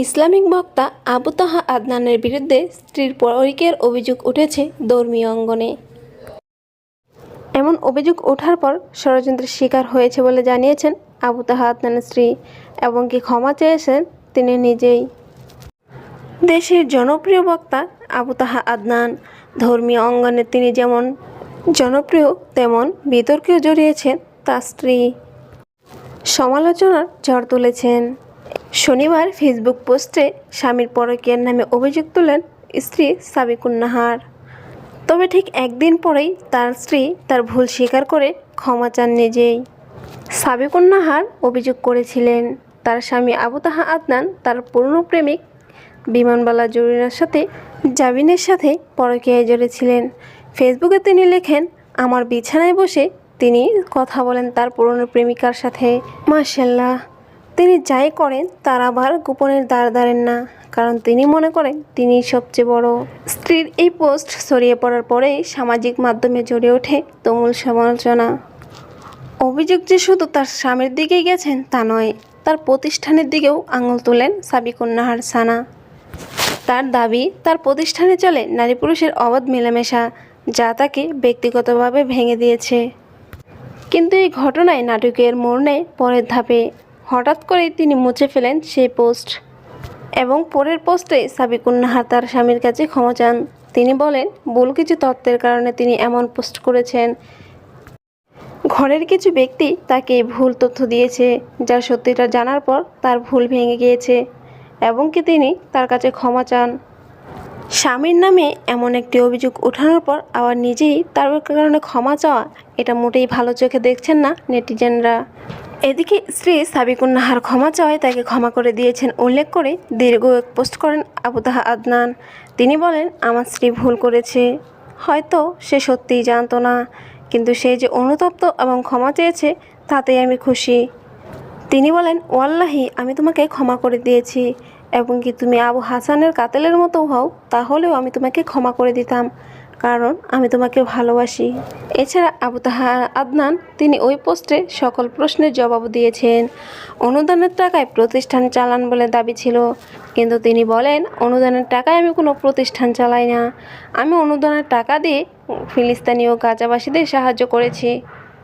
Islamic বক্তা আবু তাহা আদনানের বিরুদ্ধে স্ত্রীর পরকীয়ার অভিযোগ উঠেছে ধর্মীয় অঙ্গনে। এমন অভিযোগ ওঠার পর ষড়যন্ত্রের শিকার হয়েছে বলে জানিয়েছেন আবু তাহা আদনানের স্ত্রী, এবং কি ক্ষমা চেয়েছেন তিনি নিজেই। দেশের জনপ্রিয় বক্তা আবু তাহা আদনান, ধর্মীয় অঙ্গনে তিনি যেমন জনপ্রিয় তেমন বিতর্কেও জড়িয়েছেন তার স্ত্রী। সমালোচনার ঝড় তুলেছেন। শনিবার ফেসবুক পোস্টে স্বামীর পরকীয়ার নামে অভিযোগ তোলেন স্ত্রী সাবিকুন নাহার। তবে ঠিক একদিন পরেই তার স্ত্রী তার ভুল স্বীকার করে ক্ষমা চান নিজেই। সাবিকুন নাহার অভিযোগ করেছিলেন তার স্বামী আবু তাহা আদনান তার পুরনো প্রেমিক বিমানবালা জরিনার সাথে জাবিনের সাথে পরকীয়ায় জড়িয়েছিলেন। ফেসবুকে তিনি লেখেন, আমার বিছানায় বসে তিনি কথা বলেন তার পুরনো প্রেমিকার সাথে। মাশাআল্লাহ, তিনি যাই করেন তার আবার গোপনের দ্বার ধরেন না, কারণ তিনি মনে করেন তিনিই সবচেয়ে বড়। স্ত্রীর এই পোস্ট ছড়িয়ে পড়ার পরেই সামাজিক মাধ্যমে জড়িয়ে ওঠে তুমুল সমালোচনা। অভিযোগ যে শুধু তার স্বামীর দিকেই গেছেন তা নয়, তার প্রতিষ্ঠানের দিকেও আঙুল তোলেন সাবিকুন নাহার সানা। তার দাবি তার প্রতিষ্ঠানে চলে নারী পুরুষের অবাধ মেলামেশা, যা তাকে ব্যক্তিগতভাবে ভেঙে দিয়েছে। কিন্তু এই ঘটনায় নাটকের মোড় নেয় পরের ধাপে। হঠাৎ করেই তিনি মুছে ফেলেন সেই পোস্ট, এবং পরের পোস্টে সাবিকুন নাহার তার স্বামীর কাছে ক্ষমা চান। তিনি বলেন, ভুল কিছু তথ্যের কারণে তিনি এমন পোস্ট করেছেন। ঘরের কিছু ব্যক্তি তাকে ভুল তথ্য দিয়েছে, যার সত্যিটা জানার পর তার ভুল ভেঙে গিয়েছে, এবং কি তিনি তার কাছে ক্ষমা চান। স্বামীর নামে এমন একটি অভিযোগ ওঠানোর পর আবার নিজেই তার কারণে ক্ষমা চাওয়া, এটা মোটেই ভালো চোখে দেখছেন না নেটিজেনরা। এদিকে স্ত্রী সাবিকুন নাহার ক্ষমা চাওয়ায় তাকে ক্ষমা করে দিয়েছেন উল্লেখ করে দীর্ঘ এক পোস্ট করেন আবু তাহা আদনান। তিনি বলেন, আমার স্ত্রী ভুল করেছে, হয়তো সে সত্যিই জানতো না, কিন্তু সে যে অনুতপ্ত এবং ক্ষমা চেয়েছে তাতেই আমি খুশি। তিনি বলেন, ওয়াল্লাহি আমি তোমাকে ক্ষমা করে দিয়েছি, এবং কি তুমি আবু হাসানের কাতেলের মতো হও তাহলেও আমি তোমাকে ক্ষমা করে দিতাম, কারণ আমি তোমাকে ভালোবাসি। এছাড়া আবু তাহা আদনান তিনি ওই পোস্টে সকল প্রশ্নের জবাব দিয়েছেন। অনুদানের টাকায় প্রতিষ্ঠান চালান বলে দাবি ছিল, কিন্তু তিনি বলেন, অনুদানের টাকায় আমি কোনো প্রতিষ্ঠান চালাই না, আমি অনুদানের টাকা দিয়ে ফিলিস্তিনি ও গাজাবাসীদের সাহায্য করেছি।